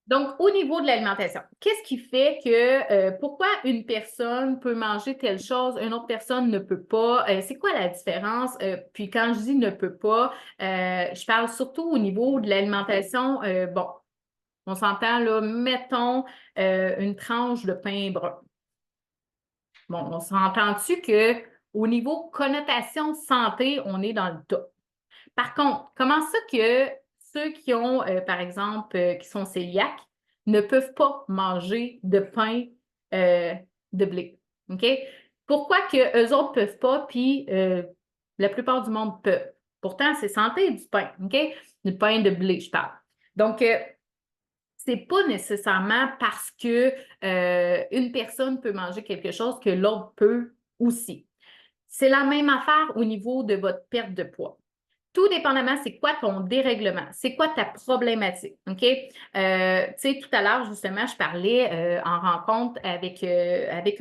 Donc, au niveau de l'alimentation, qu'est-ce qui fait que pourquoi une personne peut manger telle chose, une autre personne ne peut pas? C'est quoi la différence? Puis quand je dis ne peut pas, je parle surtout au niveau de l'alimentation. Bon, on s'entend là, mettons une tranche de pain brun. Bon, on s'entend-tu que au niveau connotation santé, on est dans le top. Par contre, comment ça que ceux qui ont, par exemple, qui sont cœliaques, ne peuvent pas manger de pain euh, de blé? OK? Pourquoi que eux autres peuvent pas, puis la plupart du monde peut? Pourtant, c'est santé du pain, OK? Du pain de blé, je parle. Donc, c'est pas nécessairement parce que une personne peut manger quelque chose que l'autre peut aussi. C'est la même affaire au niveau de votre perte de poids. Tout dépendamment, c'est quoi ton dérèglement, c'est quoi ta problématique, OK? Tu sais, tout à l'heure, justement, je parlais en rencontre avec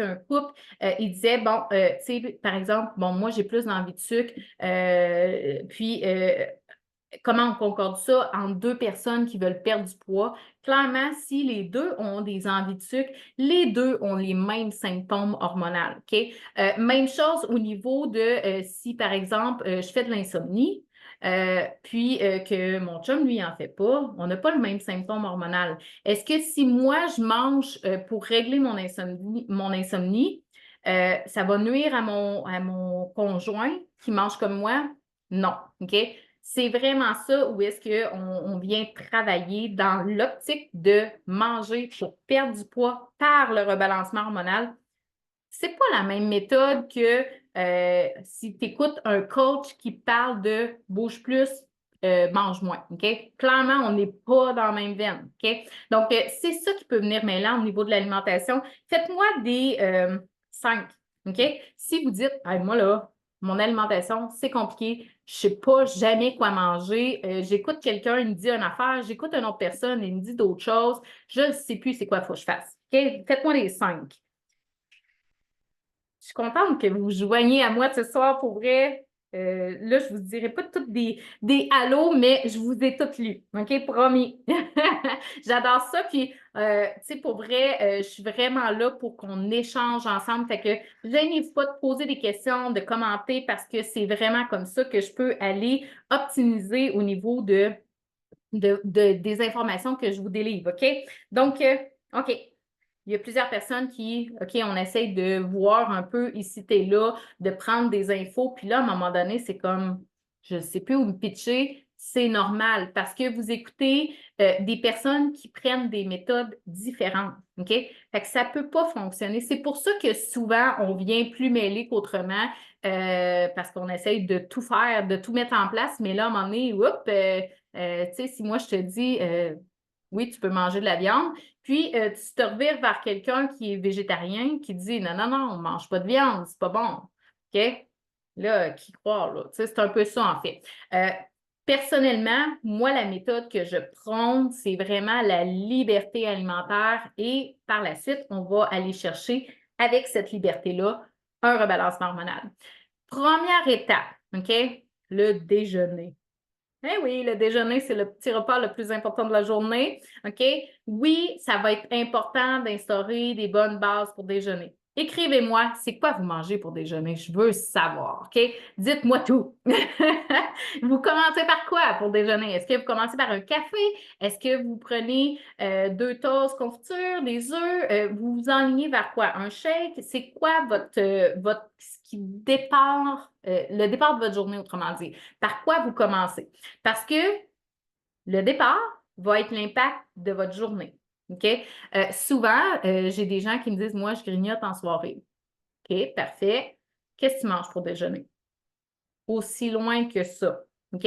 un couple. Il disait, bon, tu sais, par exemple, bon, moi, j'ai plus d'envie de sucre, puis comment on concorde ça entre deux personnes qui veulent perdre du poids? Clairement, si les deux ont des envies de sucre, les deux ont les mêmes symptômes hormonaux, OK? Même chose au niveau de si, par exemple, je fais de l'insomnie, puis que mon chum, lui, en fait pas, on n'a pas le même symptôme hormonal. Est-ce que si moi, je mange pour régler mon insomnie, ça va nuire à mon conjoint qui mange comme moi? Non, OK? C'est vraiment ça où est-ce qu'on vient travailler dans l'optique de manger pour perdre du poids par le rebalancement hormonal. C'est pas la même méthode que si tu écoutes un coach qui parle de bouge plus, mange moins. OK? Clairement, on n'est pas dans la même veine. OK? Donc, c'est ça qui peut venir mêlant au niveau de l'alimentation. Faites-moi des 5. OK? Si vous dites, hey, moi là, mon alimentation, c'est compliqué, je ne sais pas jamais quoi manger, j'écoute quelqu'un, il me dit une affaire, j'écoute une autre personne, il me dit d'autres choses, je ne sais plus c'est quoi il faut que je fasse. OK? Faites-moi les 5. Je suis contente que vous vous joigniez à moi ce soir pour vrai. Là, je ne vous dirai pas toutes des halos, mais je vous ai toutes lues. OK, promis. J'adore ça. Puis, tu sais, pour vrai, je suis vraiment là pour qu'on échange ensemble. Fait que gênez-vous pas de poser des questions, de commenter parce que c'est vraiment comme ça que je peux aller optimiser au niveau des informations que je vous délivre. OK? Donc, OK. Il y a plusieurs personnes qui, OK, on essaye de voir un peu ici et là, de prendre des infos, puis là, à un moment donné, c'est comme, je ne sais plus où me pitcher, c'est normal parce que vous écoutez des personnes qui prennent des méthodes différentes, OK? Fait que ça ne peut pas fonctionner. C'est pour ça que souvent, on vient plus mêler qu'autrement parce qu'on essaye de tout faire, de tout mettre en place, mais là, à un moment donné, oups, tu sais, si moi, je te dis, oui, tu peux manger de la viande, puis tu te revires vers quelqu'un qui est végétarien, qui dit, non, non, non, on ne mange pas de viande, c'est pas bon. OK? Là, qui croire, là? Tu sais, c'est un peu ça, en fait. Personnellement, moi, la méthode que je prône, c'est vraiment la liberté alimentaire et par la suite, on va aller chercher avec cette liberté-là un rebalancement hormonal. Première étape, OK? Le déjeuner. Eh oui, le déjeuner, c'est le petit repas le plus important de la journée. OK? Oui, ça va être important d'instaurer des bonnes bases pour déjeuner. Écrivez-moi, c'est quoi vous mangez pour déjeuner? Je veux savoir, OK? Dites-moi tout. Vous commencez par quoi pour déjeuner? Est-ce que vous commencez par un café? Est-ce que vous prenez 2 toasts confiture, des œufs? Vous vous enlignez vers quoi? Un shake? C'est quoi ce qui départ, le départ de votre journée, autrement dit? Par quoi vous commencez? Parce que le départ va être l'impact de votre journée. OK? Souvent, j'ai des gens qui me disent, moi, je grignote en soirée. OK, parfait. Qu'est-ce que tu manges pour déjeuner? Aussi loin que ça. OK?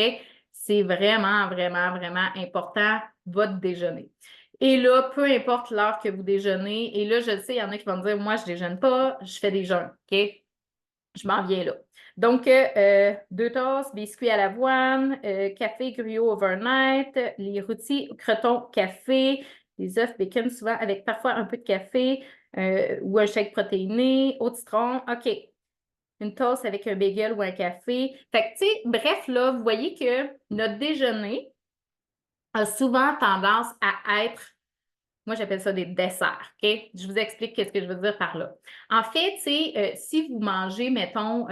C'est vraiment, vraiment, vraiment important, votre déjeuner. Et là, peu importe l'heure que vous déjeunez, et là, je le sais, il y en a qui vont me dire, moi, je ne déjeune pas, je fais des jeûnes. OK? Je m'en viens là. Donc, 2 tasses, biscuits à l'avoine, café gruau overnight, les rôtis, crotons, café, des œufs, bacon, souvent avec parfois un peu de café ou un shake protéiné, au citron. OK. Une tasse avec un bagel ou un café. Fait que, tu sais, bref, là, vous voyez que notre déjeuner a souvent tendance à être Moi, j'appelle ça des desserts, OK? Je vous explique ce que je veux dire par là. En fait, si vous mangez, mettons,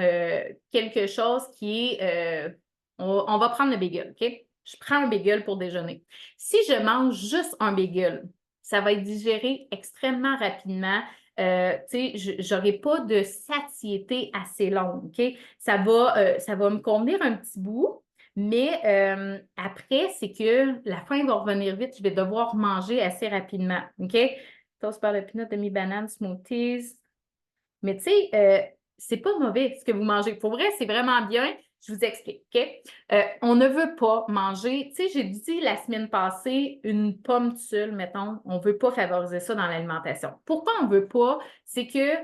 quelque chose qui est, on va prendre le bagel, OK? Je prends un bagel pour déjeuner. Si je mange juste un bagel, ça va être digéré extrêmement rapidement. Je n'aurai pas de satiété assez longue, OK? Ça va me convenir un petit bout, mais après, c'est que la faim va revenir vite. Je vais devoir manger assez rapidement. OK? Toast par le peanut, demi-banane, smoothies. Mais tu sais, c'est pas mauvais ce que vous mangez. Pour vrai, c'est vraiment bien. Je vous explique. OK? On ne veut pas manger. Tu sais, j'ai dit la semaine passée, une pomme seule, mettons. On ne veut pas favoriser ça dans l'alimentation. Pourquoi on ne veut pas? C'est que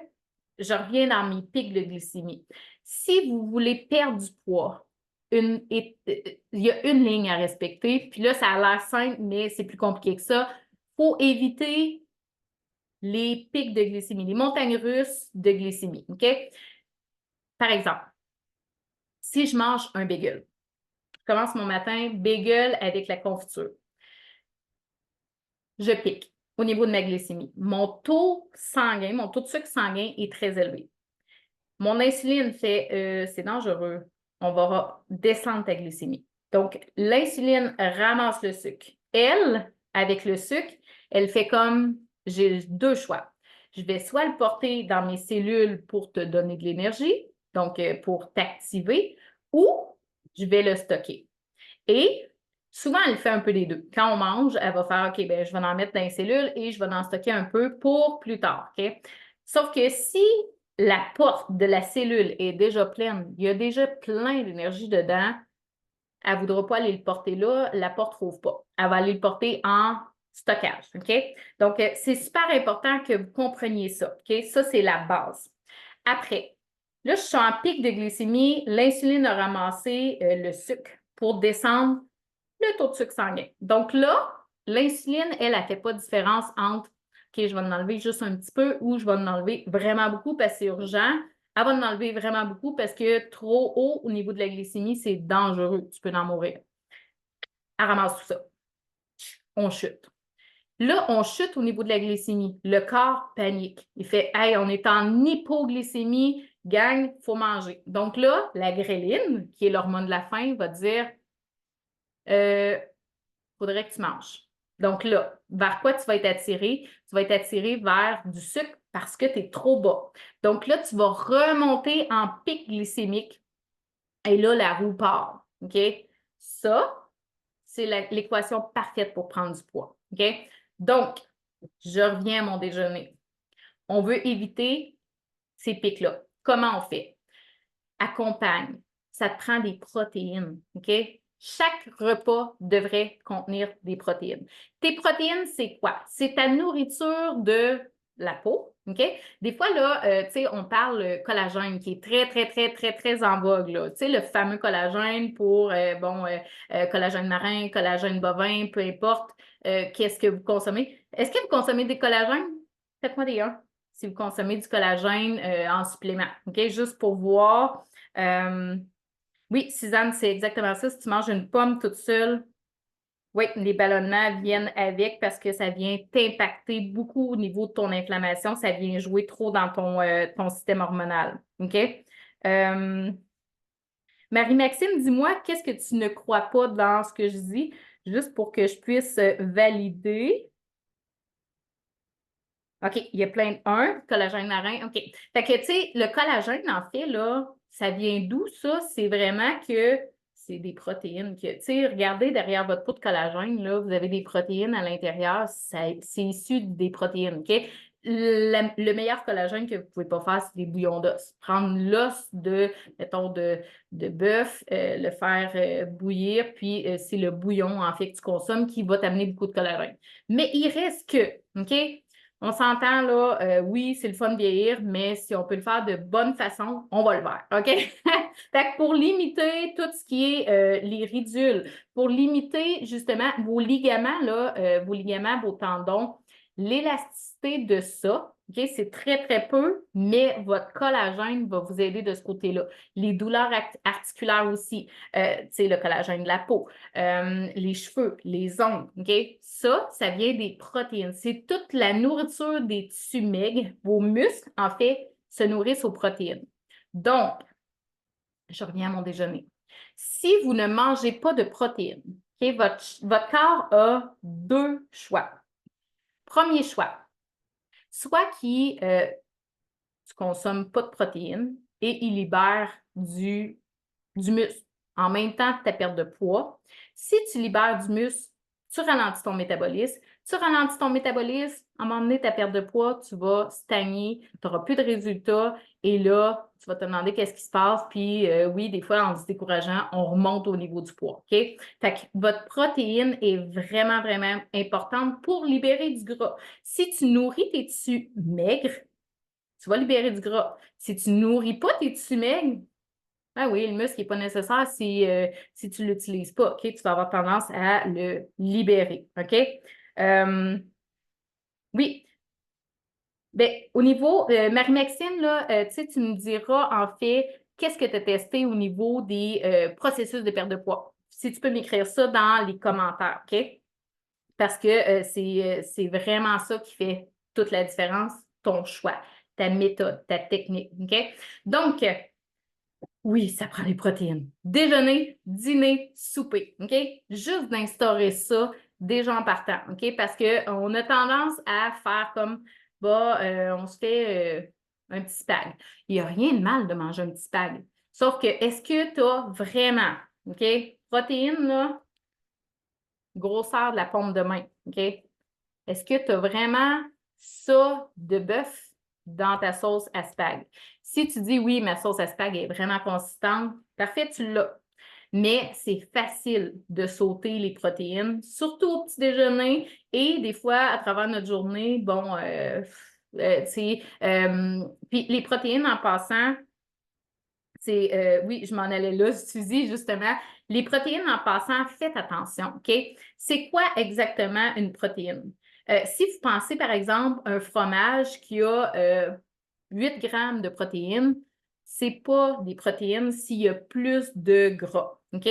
je reviens dans mes pics de glycémie. Si vous voulez perdre du poids, il y a une ligne à respecter. Puis là, ça a l'air simple, mais c'est plus compliqué que ça. Il faut éviter les pics de glycémie, les montagnes russes de glycémie. OK? Par exemple, si je mange un bagel, je commence mon matin, bagel avec la confiture. Je pique au niveau de ma glycémie. Mon taux sanguin, mon taux de sucre sanguin est très élevé. Mon insuline fait, c'est dangereux. On va descendre ta glycémie. Donc, l'insuline ramasse le sucre. Elle, avec le sucre, elle fait comme, j'ai deux choix. Je vais soit le porter dans mes cellules pour te donner de l'énergie, donc pour t'activer, ou je vais le stocker. Et souvent, elle fait un peu des deux. Quand on mange, elle va faire, OK, ben, je vais en mettre dans les cellules et je vais en stocker un peu pour plus tard. OK? Sauf que si la porte de la cellule est déjà pleine, il y a déjà plein d'énergie dedans, elle ne voudra pas aller le porter là, la porte ne rouvre pas. Elle va aller le porter en stockage. OK? Donc, c'est super important que vous compreniez ça. OK? Ça, c'est la base. Après, là, je suis en pic de glycémie. L'insuline a ramassé le sucre pour descendre le taux de sucre sanguin. Donc là, l'insuline, elle ne fait pas de différence entre OK, je vais en enlever juste un petit peu ou je vais en enlever vraiment beaucoup parce que c'est urgent. Elle va en enlever vraiment beaucoup parce que trop haut au niveau de la glycémie, c'est dangereux. Tu peux en mourir. Elle ramasse tout ça. On chute. Là, on chute au niveau de la glycémie. Le corps panique. Il fait Hey, on est en hypoglycémie, gang, il faut manger. Donc là, la gréline, qui est l'hormone de la faim, va dire faudrait que tu manges. Donc là, vers quoi tu vas être attiré? Tu vas être attiré vers du sucre parce que tu es trop bas. Donc là, tu vas remonter en pic glycémique et là, la roue part. OK? Ça, c'est l'équation parfaite pour prendre du poids. OK? Donc, je reviens à mon déjeuner. On veut éviter ces pics-là. Comment on fait? Accompagne. Ça te prend des protéines. OK? Chaque repas devrait contenir des protéines. Tes protéines, c'est quoi? C'est ta nourriture de la peau. OK? Des fois, là, tu sais, on parle collagène qui est très, très, très, très, très en vogue, là. Tu sais, le fameux collagène pour, collagène marin, collagène bovin, peu importe qu'est-ce que vous consommez. Est-ce que vous consommez des collagènes? Faites-moi des 1 si vous consommez du collagène en supplément. OK? Juste pour voir. Oui, Suzanne, c'est exactement ça. Si tu manges une pomme toute seule, oui, les ballonnements viennent avec parce que ça vient t'impacter beaucoup au niveau de ton inflammation. Ça vient jouer trop dans ton système hormonal. OK? Marie-Maxime, dis-moi, qu'est-ce que tu ne crois pas dans ce que je dis, juste pour que je puisse valider. OK, il y a plein de 1, collagène marin. OK. Fait que, tu sais, le collagène, en fait, là, ça vient d'où, ça? C'est vraiment que c'est des protéines que, tu sais, regardez derrière votre pot de collagène, là, vous avez des protéines à l'intérieur. C'est issu des protéines, OK? Le meilleur collagène que vous ne pouvez pas faire, c'est des bouillons d'os. Prendre l'os de, mettons, de bœuf, le faire bouillir, puis c'est le bouillon, en fait, que tu consommes qui va t'amener beaucoup de collagène. Mais il reste que, OK? On s'entend là, oui, c'est le fun de vieillir, mais si on peut le faire de bonne façon, on va le faire, OK? Fait que pour limiter tout ce qui est les ridules, pour limiter justement vos ligaments, là, vos ligaments, vos tendons, l'élasticité de ça, OK? C'est très, très peu, mais votre collagène va vous aider de ce côté-là. Les douleurs articulaires aussi, tu sais, le collagène de la peau, les cheveux, les ongles, OK? Ça vient des protéines. C'est toute la nourriture des tissus maigres. Vos muscles, en fait, se nourrissent aux protéines. Donc, je reviens à mon déjeuner. Si vous ne mangez pas de protéines, OK, votre corps a deux choix. Premier choix, soit qu'il tu ne consommes pas de protéines et il libère du muscle en même temps que ta perte de poids. Si tu libères du muscle, tu ralentis ton métabolisme. Tu ralentis ton métabolisme, à un moment donné, ta perte de poids, tu vas stagner, tu n'auras plus de résultats et là, tu vas te demander qu'est-ce qui se passe. Puis oui, des fois, en se décourageant, on remonte au niveau du poids. OK? Fait que votre protéine est vraiment, vraiment importante pour libérer du gras. Si tu nourris tes tissus maigres, tu vas libérer du gras. Si tu ne nourris pas tes tissus maigres, ben oui, le muscle n'est pas nécessaire si tu ne l'utilises pas. OK? Tu vas avoir tendance à le libérer. OK? Oui. Ben, au niveau, Marie-Maxime, là, tu me diras en fait qu'est-ce que tu as testé au niveau des processus de perte de poids. Si tu peux m'écrire ça dans les commentaires, OK? Parce que c'est vraiment ça qui fait toute la différence, ton choix, ta méthode, ta technique. OK? Donc, oui, ça prend des protéines. Déjeuner, dîner, souper. OK? Juste d'instaurer ça déjà en partant. OK? Parce qu'on a tendance à faire comme, bah, on se fait un petit spag. Il n'y a rien de mal de manger un petit spag. Sauf que, est-ce que tu as vraiment, OK? Protéines, là, grosseur de la paume de main. OK? Est-ce que tu as vraiment ça de bœuf dans ta sauce à spag? Si tu dis oui, ma sauce à spag est vraiment consistante, parfait, tu l'as. Mais c'est facile de sauter les protéines, surtout au petit déjeuner et des fois à travers notre journée. Bon, tu sais, puis les protéines en passant, oui, je m'en allais là, Suzy, justement. Les protéines, en passant, faites attention, OK? C'est quoi exactement une protéine? Si vous pensez, par exemple, un fromage qui a 8 grammes de protéines, ce n'est pas des protéines s'il y a plus de gras, OK?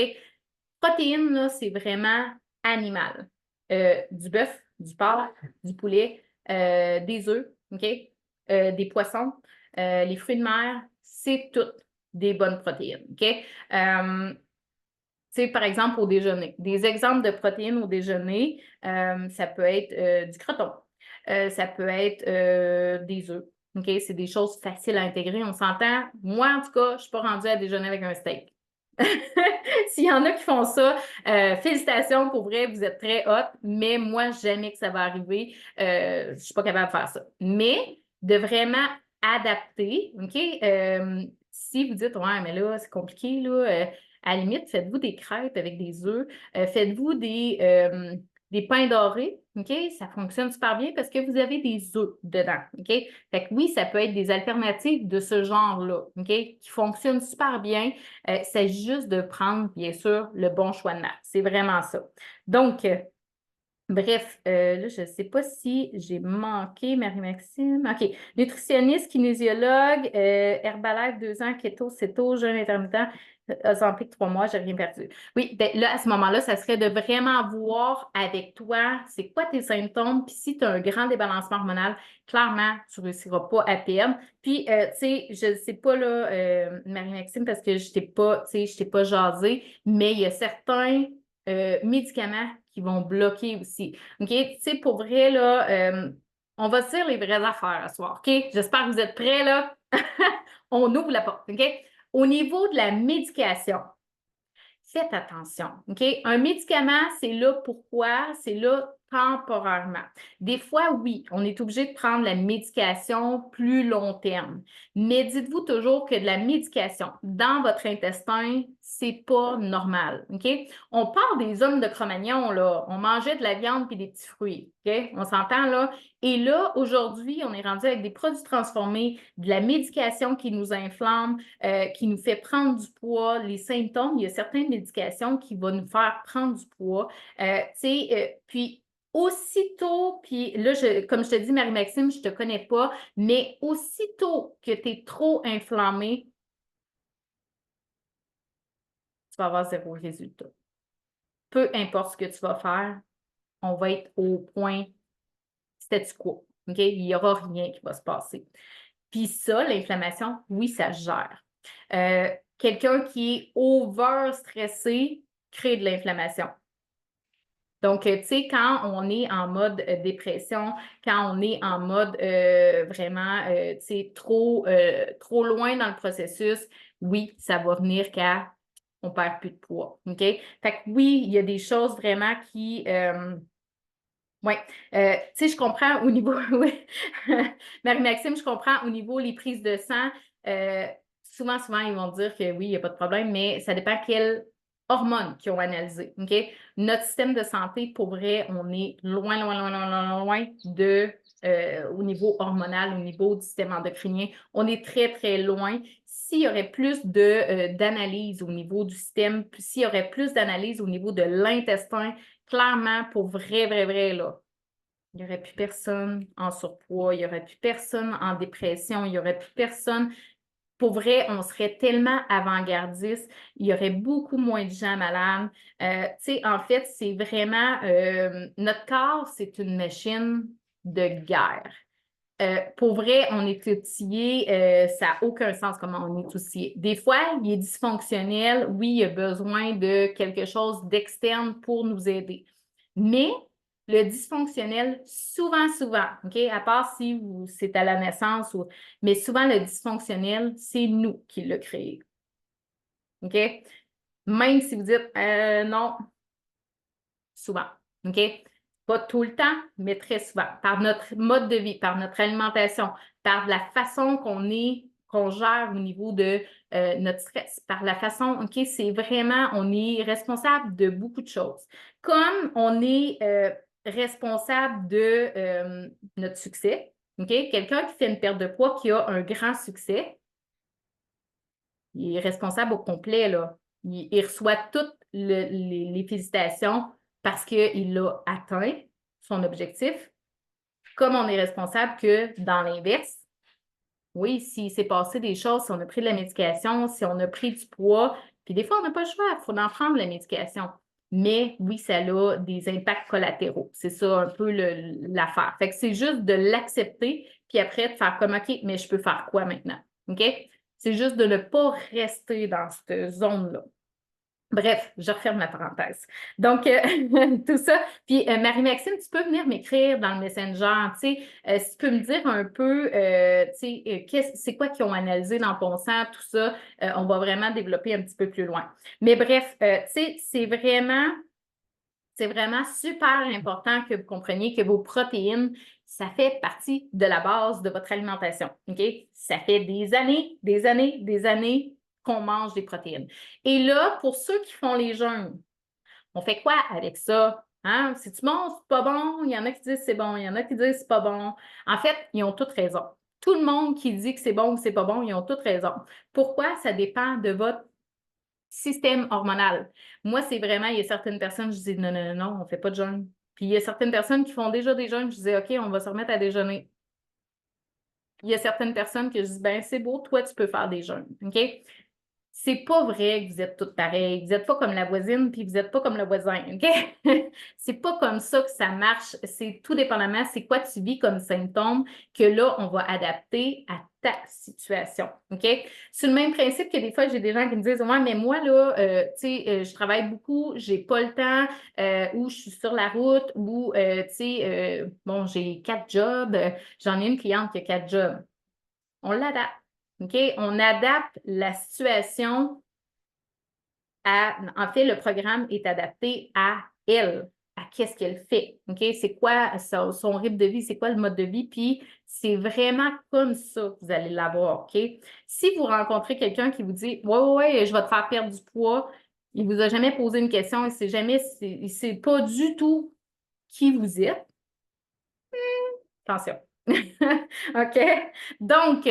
Protéines, là, c'est vraiment animal. Du bœuf, du porc, du poulet, des œufs, OK? Des poissons, les fruits de mer, c'est toutes des bonnes protéines, OK? Par exemple, au déjeuner. Des exemples de protéines au déjeuner, ça peut être du croton, ça peut être des œufs, OK? C'est des choses faciles à intégrer, on s'entend. Moi, en tout cas, je ne suis pas rendue à déjeuner avec un steak. S'il y en a qui font ça, félicitations, pour vrai, vous êtes très hot, mais moi, jamais que ça va arriver. Je ne suis pas capable de faire ça. Mais de vraiment adapter, OK? Si vous dites, ouais, mais là, c'est compliqué, là, à la limite, faites-vous des crêpes avec des œufs, faites-vous des pains dorés, OK? Ça fonctionne super bien parce que vous avez des œufs dedans, OK? Fait que oui, ça peut être des alternatives de ce genre-là, OK? Qui fonctionnent super bien. Il s'agit juste de prendre, bien sûr, le bon choix de marque. C'est vraiment ça. Donc, bref, là, je ne sais pas si j'ai manqué Marie-Maxime. OK. Nutritionniste, kinésiologue, Herbalife 2 ans, keto, céto, jeûne intermittent, Ozempic 3 mois, j'ai rien perdu. Oui, ben là, à ce moment-là, ça serait de vraiment voir avec toi, c'est quoi tes symptômes, puis si tu as un grand débalancement hormonal, clairement, tu ne réussiras pas à perdre. Puis, tu sais, je ne sais pas, là, Marie-Maxime, parce que je ne t'ai pas jasé, mais il y a certains médicaments qui vont bloquer aussi. OK? Tu sais, pour vrai, là, on va se dire les vraies affaires ce soir. OK? J'espère que vous êtes prêts, là. On ouvre la porte. OK? Au niveau de la médication, faites attention. OK? Un médicament, c'est là pourquoi? C'est là temporairement. Des fois, oui, on est obligé de prendre la médication plus long terme. Mais dites-vous toujours que de la médication dans votre intestin, c'est pas normal. OK? On part des hommes de Cro-Magnon, là. On mangeait de la viande puis des petits fruits. OK? On s'entend, là? Et là, aujourd'hui, on est rendu avec des produits transformés, de la médication qui nous inflamme, qui nous fait prendre du poids, les symptômes. Il y a certaines médications qui vont nous faire prendre du poids. Puis, aussitôt, puis là, comme je te dis, Marie-Maxime, je ne te connais pas, mais aussitôt que tu es trop inflammé, tu vas avoir zéro résultat. Peu importe ce que tu vas faire, on va être au point statu quo. OK? Il n'y aura rien qui va se passer. Puis ça, l'inflammation, oui, ça se gère. Quelqu'un qui est over stressé crée de l'inflammation. Donc, tu sais, quand on est en mode dépression, quand on est en mode vraiment, tu sais, trop loin dans le processus, oui, ça va venir quand on perd plus de poids. OK? Fait que oui, il y a des choses vraiment qui. Oui, tu sais, je comprends au niveau, oui, Marie-Maxime, je comprends au niveau les prises de sang, souvent, ils vont dire que oui, il n'y a pas de problème, mais ça dépend quelles hormones qu'ils ont analysées, OK? Notre système de santé, pour vrai, on est loin, loin, loin, loin, loin, loin de, au niveau hormonal, au niveau du système endocrinien, on est très, très loin. S'il y aurait plus d'analyse au niveau du système, s'il y aurait plus d'analyse au niveau de l'intestin, clairement, pour vrai, vrai, vrai, là, il n'y aurait plus personne en surpoids, il n'y aurait plus personne en dépression, il n'y aurait plus personne. Pour vrai, on serait tellement avant-gardiste, il y aurait beaucoup moins de gens malades. Tu sais, en fait, c'est vraiment, notre corps, c'est une machine de guerre. Pour vrai, on est outillé, ça n'a aucun sens comment on est outillé. Des fois, il est dysfonctionnel, oui, il a besoin de quelque chose d'externe pour nous aider. Mais le dysfonctionnel, souvent, OK, à part si c'est à la naissance, mais souvent le dysfonctionnel, c'est nous qui l'a créé. OK? Même si vous dites non, souvent. OK? Pas tout le temps, mais très souvent. Par notre mode de vie, par notre alimentation, par la façon qu'on gère au niveau de notre stress, par la façon, OK, c'est vraiment, on est responsable de beaucoup de choses. Comme on est responsable de notre succès, OK? Quelqu'un qui fait une perte de poids, qui a un grand succès, il est responsable au complet, là. Il reçoit toutes les félicitations parce qu'il a atteint son objectif, comme on est responsable que dans l'inverse. Oui, s'il s'est passé des choses, si on a pris de la médication, si on a pris du poids, puis des fois, on n'a pas le choix, il faut en prendre la médication. Mais oui, ça a des impacts collatéraux. C'est ça un peu l'affaire. Fait que c'est juste de l'accepter, puis après de faire comme, OK, mais je peux faire quoi maintenant? OK? C'est juste de ne pas rester dans cette zone-là. Bref, je referme la parenthèse. Donc, tout ça. Puis, Marie-Maxime, tu peux venir m'écrire dans le Messenger, tu sais, si tu peux me dire un peu, tu sais, c'est quoi qu'ils ont analysé dans ton sang, tout ça, on va vraiment développer un petit peu plus loin. Mais bref, tu sais, c'est vraiment super important que vous compreniez que vos protéines, ça fait partie de la base de votre alimentation. OK? Ça fait des années qu'on mange des protéines. Et là, pour ceux qui font les jeûnes, on fait quoi avec ça? Hein? C'est-tu bon, c'est pas bon? Il y en a qui disent c'est bon, il y en a qui disent c'est pas bon. En fait, ils ont toutes raison. Tout le monde qui dit que c'est bon ou c'est pas bon, ils ont toutes raison. Pourquoi? Ça dépend de votre système hormonal. Moi, c'est vraiment, il y a certaines personnes, je dis non, non, non, non, on ne fait pas de jeûne. Puis il y a certaines personnes qui font déjà des jeûnes, je dis OK, on va se remettre à déjeuner. Il y a certaines personnes que je dis ben c'est beau, toi, tu peux faire des jeûnes. OK? C'est pas vrai que vous êtes toutes pareilles. Vous n'êtes pas comme la voisine, puis vous n'êtes pas comme le voisin, OK? C'est pas comme ça que ça marche. C'est tout dépendamment c'est quoi tu vis comme symptôme que là, on va adapter à ta situation, OK? C'est le même principe que des fois, j'ai des gens qui me disent ouais, mais moi, là, tu sais, je travaille beaucoup, j'ai pas le temps, ou je suis sur la route, ou, tu sais, bon, j'ai 4 jobs. J'en ai une cliente qui a 4 jobs. On l'adapte. OK? On adapte la situation à. En fait, le programme est adapté à elle, à qu'est-ce qu'elle fait. OK? C'est quoi son rythme de vie, c'est quoi le mode de vie, puis c'est vraiment comme ça que vous allez l'avoir. OK? Si vous rencontrez quelqu'un qui vous dit ouais, ouais, ouais, je vais te faire perdre du poids, il ne vous a jamais posé une question, il ne sait pas du tout qui vous êtes. Attention. OK? Donc,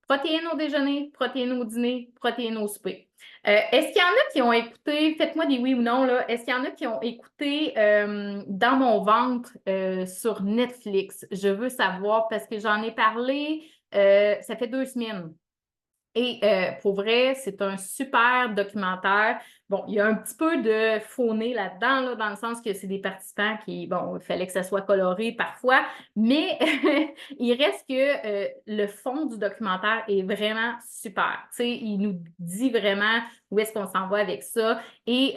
Protéines au déjeuner, protéines au dîner, protéines au souper. Est-ce qu'il y en a qui ont écouté, faites-moi des oui ou non, là, est-ce qu'il y en a qui ont écouté Dans mon ventre sur Netflix? Je veux savoir parce que j'en ai parlé, ça fait 2 semaines. Et pour vrai, c'est un super documentaire. Bon, il y a un petit peu de faux nez là-dedans, là, dans le sens que c'est des participants qui, bon, il fallait que ça soit coloré parfois, mais il reste que le fond du documentaire est vraiment super. Tu sais, il nous dit vraiment où est-ce qu'on s'en va avec ça. Et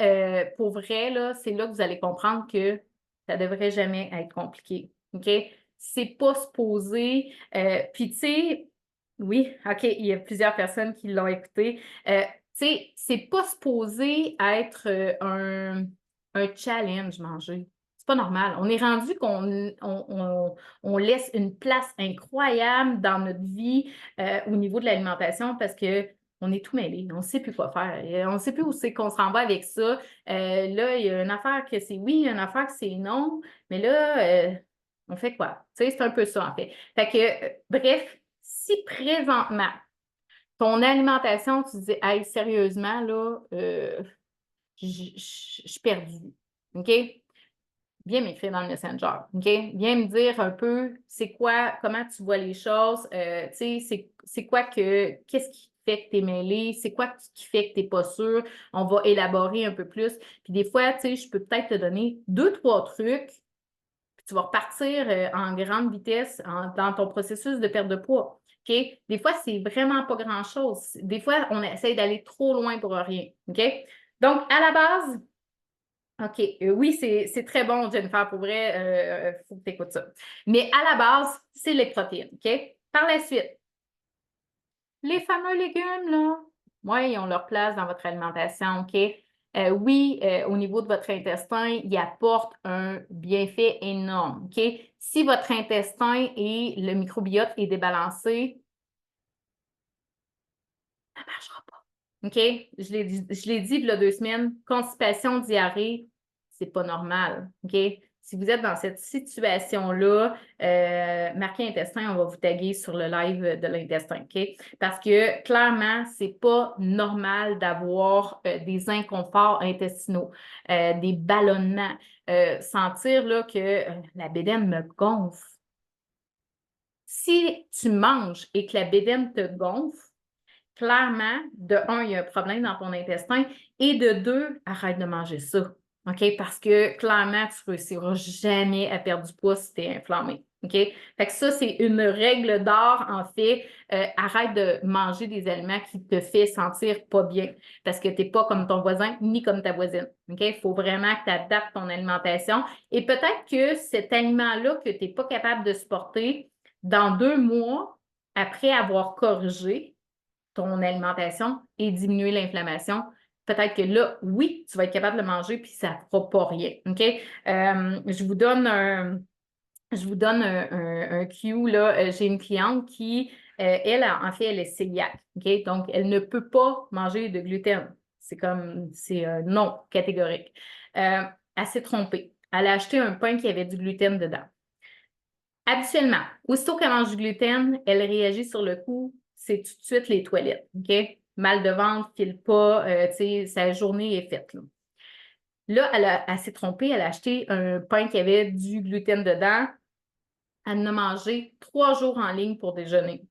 pour vrai, là, c'est là que vous allez comprendre que ça ne devrait jamais être compliqué. OK? C'est pas supposé. Puis, tu sais, oui, OK, il y a plusieurs personnes qui l'ont écouté. Tu sais, c'est pas supposé être un challenge manger. C'est pas normal. On est rendu qu'on laisse une place incroyable dans notre vie au niveau de l'alimentation parce que on est tout mêlé. On ne sait plus quoi faire. On ne sait plus où c'est qu'on s'en va avec ça. Là, il y a une affaire que c'est oui, il y a une affaire que c'est non. Mais là, on fait quoi? Tu sais, c'est un peu ça, en fait. Fait que, bref, si présentement, ton alimentation, tu te dis, hey, sérieusement, là, je suis perdue. OK? Viens m'écrire dans le Messenger. OK? Viens me dire un peu, c'est quoi, comment tu vois les choses, tu sais, c'est quoi qu'est-ce qui fait que tu es mêlé, c'est quoi qui fait que tu n'es pas sûr. On va élaborer un peu plus. Puis des fois, tu sais, je peux peut-être te donner 2, 3 trucs, puis tu vas repartir en grande vitesse dans ton processus de perte de poids. OK? Des fois, c'est vraiment pas grand-chose. Des fois, on essaie d'aller trop loin pour rien. OK? Donc, à la base, OK, oui, c'est très bon, Jennifer, pour vrai, il faut que tu écoutes ça. Mais à la base, c'est les protéines. OK? Par la suite, les fameux légumes, là, oui, ils ont leur place dans votre alimentation. OK? Oui, au niveau de votre intestin, ils apportent un bienfait énorme. OK? Si votre intestin et le microbiote est débalancé, ça ne marchera pas. OK? Je l'ai dit il y a 2 semaines, constipation, diarrhée, c'est pas normal. OK? Si vous êtes dans cette situation-là, marquez intestin, on va vous taguer sur le live de l'intestin. OK? Parce que clairement, c'est pas normal d'avoir des inconforts intestinaux, des ballonnements, sentir là, que la bédaine me gonfle. Si tu manges et que la bédaine te gonfle, clairement, de un, il y a un problème dans ton intestin et de deux, arrête de manger ça. OK? Parce que clairement, tu ne réussiras jamais à perdre du poids si tu es inflammé. OK? Fait que ça, c'est une règle d'or, en fait. Arrête de manger des aliments qui te font sentir pas bien parce que tu n'es pas comme ton voisin ni comme ta voisine. OK? Il faut vraiment que tu adaptes ton alimentation. Et peut-être que cet aliment-là que tu n'es pas capable de supporter, dans 2 mois, après avoir corrigé, ton alimentation et diminuer l'inflammation, peut-être que là, oui, tu vas être capable de le manger puis ça ne fera pas rien. OK? Je vous donne un cue, là. J'ai une cliente qui, elle, en fait, elle est cœliaque. OK? Donc, elle ne peut pas manger de gluten. C'est non catégorique. Elle s'est trompée. Elle a acheté un pain qui avait du gluten dedans. Habituellement, aussitôt qu'elle mange du gluten, elle réagit sur le coup, c'est tout de suite les toilettes. OK? Mal de ventre, file pas, tu sais, sa journée est faite. Là, elle s'est trompée, elle a acheté un pain qui avait du gluten dedans. Elle en a mangé 3 jours en ligne pour déjeuner.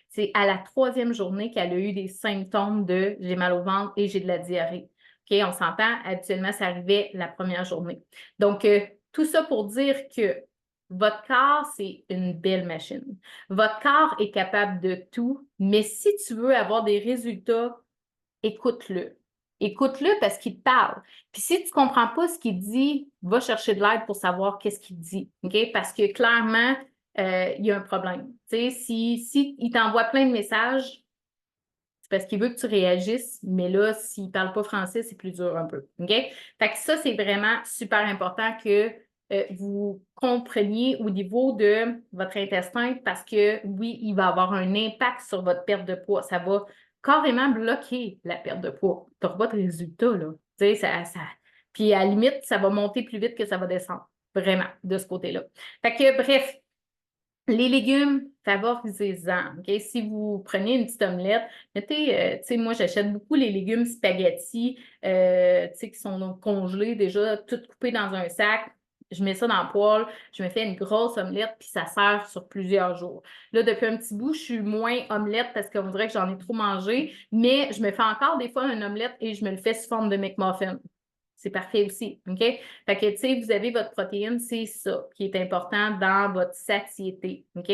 C'est à la 3e journée qu'elle a eu des symptômes de j'ai mal au ventre et j'ai de la diarrhée. OK? On s'entend, habituellement, ça arrivait la première journée. Donc, tout ça pour dire que votre corps, c'est une belle machine. Votre corps est capable de tout, mais si tu veux avoir des résultats, écoute-le. Écoute-le parce qu'il te parle. Puis si tu ne comprends pas ce qu'il dit, va chercher de l'aide pour savoir qu'est-ce qu'il dit. OK? Parce que clairement, il y a un problème. Tu sais, si il t'envoie plein de messages, c'est parce qu'il veut que tu réagisses, mais là, s'il ne parle pas français, c'est plus dur un peu. OK? Fait que ça, c'est vraiment super important que vous compreniez au niveau de votre intestin parce que oui, il va avoir un impact sur votre perte de poids. Ça va carrément bloquer la perte de poids. Tu n'auras pas de résultat, là. Tu sais, Puis à la limite, ça va monter plus vite que ça va descendre. Vraiment, de ce côté-là. Fait que bref, Les légumes, favorisez-en. OK? Si vous prenez une petite omelette, mettez, tu sais, moi, j'achète beaucoup les légumes spaghetti, tu sais, qui sont donc congelés déjà, tout coupés dans un sac. Je mets ça dans le poêle, je me fais une grosse omelette, puis ça sert sur plusieurs jours. Là, depuis un petit bout, je suis moins omelette parce qu'on dirait que j'en ai trop mangé, mais je me fais encore des fois une omelette et je me le fais sous forme de McMuffin. C'est parfait aussi, OK? Fait que, tu sais, vous avez votre protéine, c'est ça qui est important dans votre satiété, OK?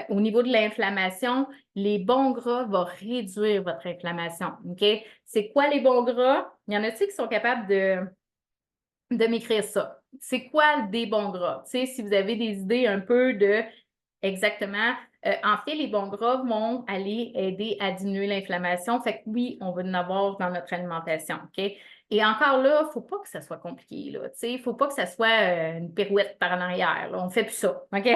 Au niveau de l'inflammation, les bons gras vont réduire votre inflammation, OK? C'est quoi les bons gras? Il y en a-t-il qui sont capables de m'écrire ça? C'est quoi des bons gras? Tu sais, si vous avez des idées un peu de exactement. En fait, les bons gras vont aller aider à diminuer l'inflammation. Fait que oui, on va en avoir dans notre alimentation, OK? Et encore là, il ne faut pas que ça soit compliqué, là. Il ne faut pas que ça soit une pirouette par en arrière, là. On ne fait plus ça, OK?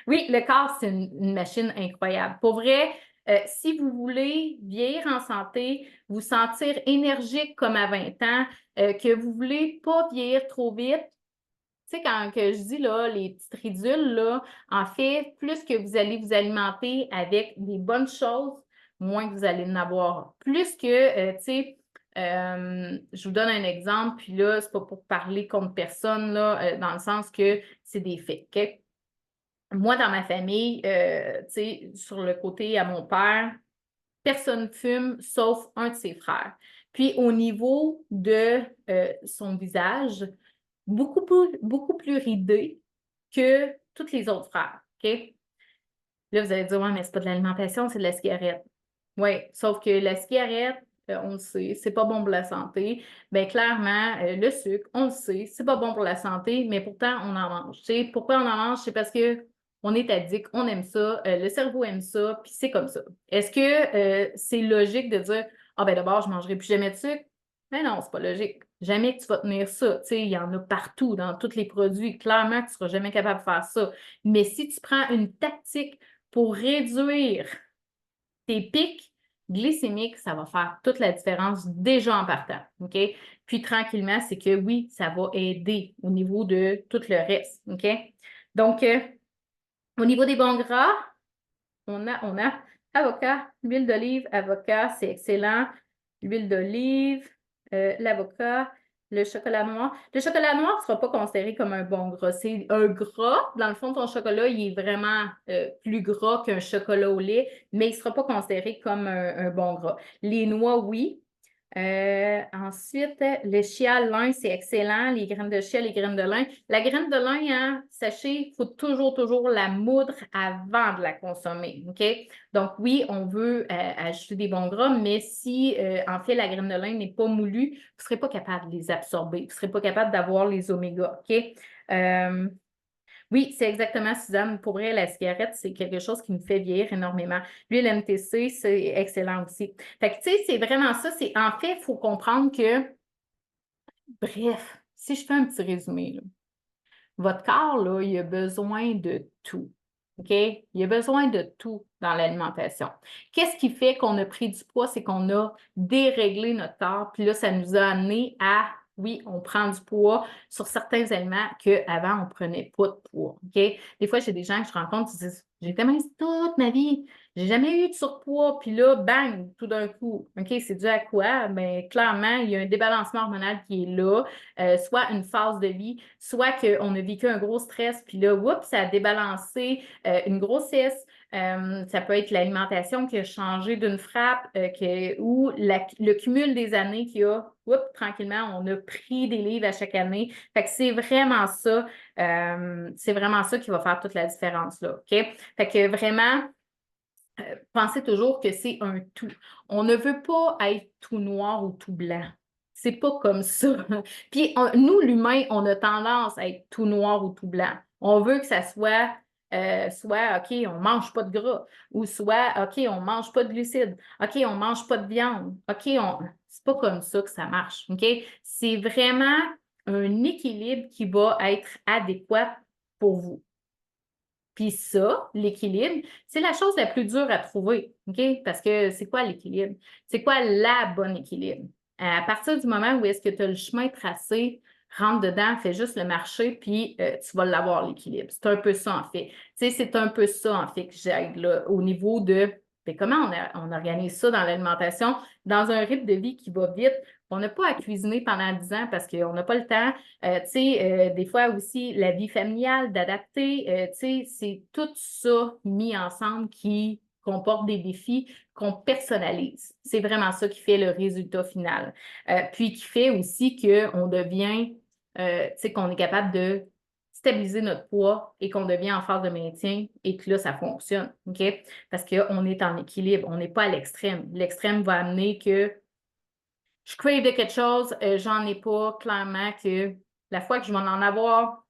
Oui, le corps, c'est une machine incroyable. Pour vrai, si vous voulez vieillir en santé, vous sentir énergique comme à 20 ans, que vous ne voulez pas vieillir trop vite, tu sais, quand que je dis là, les petites ridules, là, en fait, plus que vous allez vous alimenter avec des bonnes choses, moins que vous allez en avoir. Plus que, tu sais, je vous donne un exemple, puis là, c'est pas pour parler contre personne, là, dans le sens que c'est des faits, OK? Moi, dans ma famille, tu sais, sur le côté à mon père, personne ne fume sauf un de ses frères. Puis au niveau de son visage, beaucoup plus ridé que tous les autres frères. OK? Là, vous allez dire, ouais, mais c'est pas de l'alimentation, c'est de la cigarette. Oui, sauf que la cigarette, on le sait, c'est pas bon pour la santé. Bien, clairement, le sucre, on le sait, c'est pas bon pour la santé, mais pourtant, on en mange. Tu sais, pourquoi on en mange? C'est parce que on est addict, on aime ça, le cerveau aime ça, puis c'est comme ça. Est-ce que c'est logique de dire, ah ben d'abord, je ne mangerai plus jamais de sucre? Mais non, c'est pas logique. Jamais que tu vas tenir ça. Tu sais, il y en a partout dans tous les produits. Clairement que tu ne seras jamais capable de faire ça. Mais si tu prends une tactique pour réduire tes pics glycémiques, ça va faire toute la différence déjà en partant. OK? Puis tranquillement, c'est que oui, ça va aider au niveau de tout le reste. OK? Donc, au niveau des bons gras, on a avocat, l'huile d'olive, avocat, c'est excellent. L'huile d'olive, l'avocat, le chocolat noir. Le chocolat noir ne sera pas considéré comme un bon gras. C'est un gras. Dans le fond, ton chocolat, il est vraiment plus gras qu'un chocolat au lait, mais il ne sera pas considéré comme un bon gras. Les noix, oui. Ensuite, le chia, lin, c'est excellent. Les graines de chia, les graines de lin. La graine de lin, hein, sachez, il faut toujours la moudre avant de la consommer. OK? Donc, oui, on veut ajouter des bons gras, mais si, en fait, la graine de lin n'est pas moulue, vous ne serez pas capable de les absorber. Vous ne serez pas capable d'avoir les oméga. OK? Oui, c'est exactement, Suzanne. Pour vrai, la cigarette, c'est quelque chose qui me fait vieillir énormément. L'huile MTC, c'est excellent aussi. Fait que, tu sais, c'est vraiment ça. En fait, il faut comprendre que, bref, si je fais un petit résumé, là, votre corps, là, il a besoin de tout. OK? Il a besoin de tout dans l'alimentation. Qu'est-ce qui fait qu'on a pris du poids? C'est qu'on a déréglé notre corps. Puis là, ça nous a amené à, oui, on prend du poids sur certains aliments qu'avant, on ne prenait pas de poids. OK? Des fois, j'ai des gens que je rencontre qui disent, j'ai été mince toute ma vie. J'ai jamais eu de surpoids. Puis là, bang, tout d'un coup. OK, c'est dû à quoi? Bien, clairement, il y a un débalancement hormonal qui est là, soit une phase de vie, soit qu'on a vécu un gros stress, puis là, oups, ça a débalancé une grossesse. Ça peut être l'alimentation qui a changé d'une frappe ou le cumul des années qui a, oups, tranquillement, on a pris des livres à chaque année. Fait que c'est vraiment ça qui va faire toute la différence, là, OK? Fait que vraiment, pensez toujours que c'est un tout. On ne veut pas être tout noir ou tout blanc. C'est pas comme ça. Puis nous, l'humain, on a tendance à être tout noir ou tout blanc. On veut que ça soit OK, on ne mange pas de gras, ou soit OK, on ne mange pas de glucides, OK, on ne mange pas de viande, OK, c'est pas comme ça que ça marche. OK? C'est vraiment un équilibre qui va être adéquat pour vous. Puis ça, l'équilibre, c'est la chose la plus dure à trouver, OK? Parce que c'est quoi l'équilibre? C'est quoi la bonne équilibre? À partir du moment où est-ce que tu as le chemin tracé, rentre dedans, fais juste le marché, puis tu vas l'avoir, l'équilibre. C'est un peu ça, en fait. Tu sais, c'est un peu ça, en fait, que j'aide là, au niveau de bien, comment on organise ça dans l'alimentation, dans un rythme de vie qui va vite. On n'a pas à cuisiner pendant 10 ans parce qu'on n'a pas le temps. Tu sais, des fois aussi, la vie familiale, d'adapter, tu sais, c'est tout ça mis ensemble qui comporte des défis qu'on personnalise. C'est vraiment ça qui fait le résultat final. Puis qui fait aussi qu'on devient, tu sais, qu'on est capable de stabiliser notre poids et qu'on devient en phase de maintien et que là, ça fonctionne, OK? Parce qu'on est en équilibre, on n'est pas à l'extrême. L'extrême va amener que je crave de quelque chose, j'en ai pas, clairement que la fois que je vais en avoir,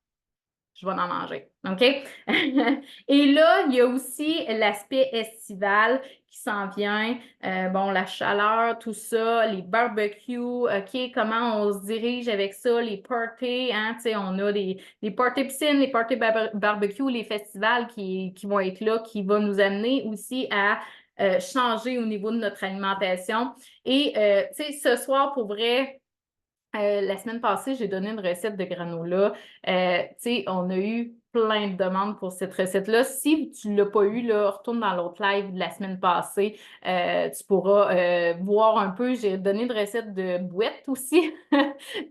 je vais en manger. OK? Et là, il y a aussi l'aspect estival qui s'en vient. Bon, la chaleur, tout ça, les barbecues, OK, comment on se dirige avec ça, les parties, hein, tu sais, on a les parties piscines, les parties barbecue, les festivals qui vont être là, qui vont nous amener aussi à changer au niveau de notre alimentation. Et, tu sais, ce soir, pour vrai, la semaine passée, j'ai donné une recette de granola. Tu sais, on a eu plein de demandes pour cette recette-là. Si tu ne l'as pas eu, là, retourne dans l'autre live de la semaine passée. Tu pourras voir un peu. J'ai donné une recette de bouette aussi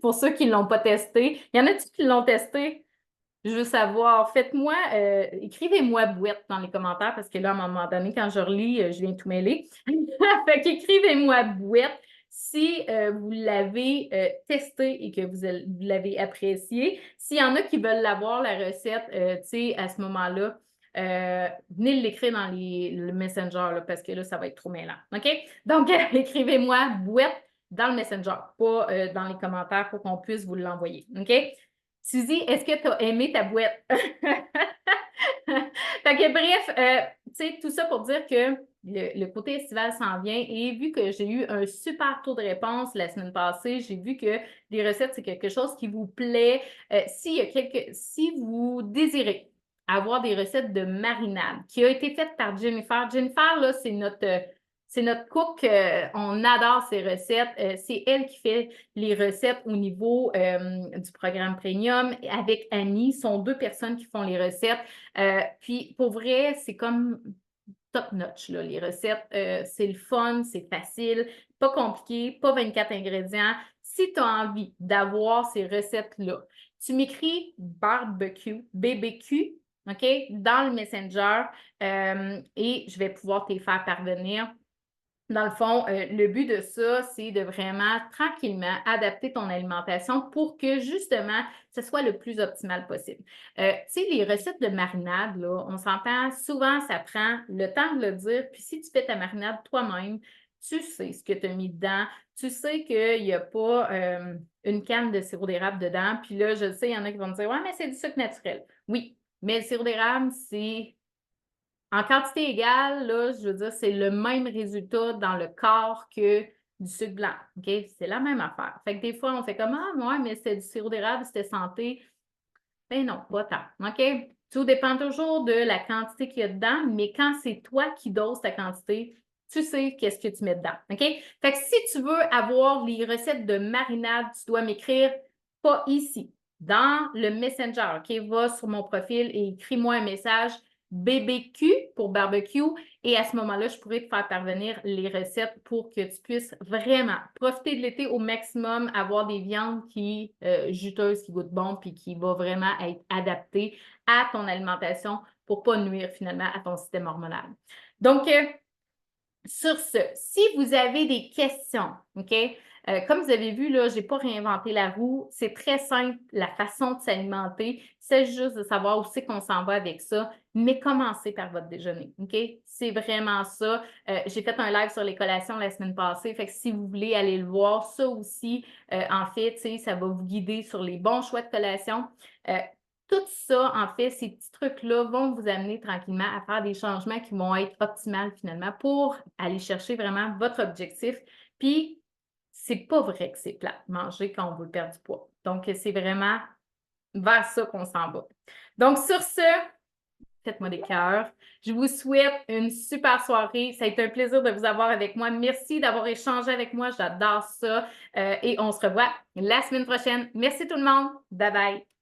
pour ceux qui ne l'ont pas testé. Il y en a-tu qui l'ont testé? Je veux savoir. Faites-moi, écrivez-moi bouette dans les commentaires parce que là, à un moment donné, quand je relis, je viens tout mêler. Fait qu'écrivez-moi bouette si vous l'avez testé et que vous l'avez apprécié. S'il y en a qui veulent l'avoir, la recette, tu sais, à ce moment-là, venez l'écrire dans le Messenger là, parce que là, ça va être trop mêlant. OK? Donc, écrivez-moi bouette dans le Messenger, pas dans les commentaires pour qu'on puisse vous l'envoyer. OK? Suzy, est-ce que tu as aimé ta boîte? Fait que bref, tu sais, tout ça pour dire que le côté estival s'en vient et vu que j'ai eu un super taux de réponse la semaine passée, j'ai vu que les recettes, c'est quelque chose qui vous plaît. Si vous désirez avoir des recettes de marinade qui a été faites par Jennifer. Jennifer, là, c'est notre cook. On adore ses recettes. C'est elle qui fait les recettes au niveau du programme Premium avec Annie. Ce sont deux personnes qui font les recettes. Puis, pour vrai, c'est comme top notch, là, les recettes. C'est le fun, c'est facile, pas compliqué, pas 24 ingrédients. Si tu as envie d'avoir ces recettes-là, tu m'écris barbecue, BBQ, OK, dans le Messenger et je vais pouvoir te les faire parvenir. Dans le fond, le but de ça, c'est de vraiment tranquillement adapter ton alimentation pour que justement, ce soit le plus optimal possible. Tu sais, les recettes de marinade, là, on s'entend, souvent, ça prend le temps de le dire. Puis si tu fais ta marinade toi-même, tu sais ce que tu as mis dedans. Tu sais qu'il n'y a pas une canne de sirop d'érable dedans. Puis là, je sais, il y en a qui vont me dire, ouais, mais c'est du sucre naturel. Oui, mais le sirop d'érable, c'est en quantité égale, là, je veux dire, c'est le même résultat dans le corps que du sucre blanc. OK? C'est la même affaire. Fait que des fois, on fait comme ah, ouais, mais c'était du sirop d'érable, c'était santé. Ben non, pas tant. OK? Tout dépend toujours de la quantité qu'il y a dedans, mais quand c'est toi qui doses ta quantité, tu sais qu'est-ce que tu mets dedans. OK? Fait que si tu veux avoir les recettes de marinade, tu dois m'écrire pas ici, dans le Messenger. OK? Va sur mon profil et écris-moi un message BBQ pour barbecue. Et à ce moment-là, je pourrais te faire parvenir les recettes pour que tu puisses vraiment profiter de l'été au maximum, avoir des viandes qui juteuses, qui goûtent bon, puis qui vont vraiment être adaptées à ton alimentation pour ne pas nuire finalement à ton système hormonal. Donc, sur ce, si vous avez des questions, OK? Comme vous avez vu, là, je n'ai pas réinventé la roue. C'est très simple, la façon de s'alimenter. C'est juste de savoir où c'est qu'on s'en va avec ça. Mais commencez par votre déjeuner, OK? C'est vraiment ça. J'ai fait un live sur les collations la semaine passée. Fait que si vous voulez aller le voir, ça aussi, en fait, ça va vous guider sur les bons choix de collation. Tout ça, en fait, ces petits trucs-là vont vous amener tranquillement à faire des changements qui vont être optimaux finalement pour aller chercher vraiment votre objectif. Puis, c'est pas vrai que c'est plat manger quand on veut perdre du poids. Donc, c'est vraiment vers ça qu'on s'en va. Donc, sur ce, faites-moi des cœurs. Je vous souhaite une super soirée. Ça a été un plaisir de vous avoir avec moi. Merci d'avoir échangé avec moi. J'adore ça. Et on se revoit la semaine prochaine. Merci tout le monde. Bye bye.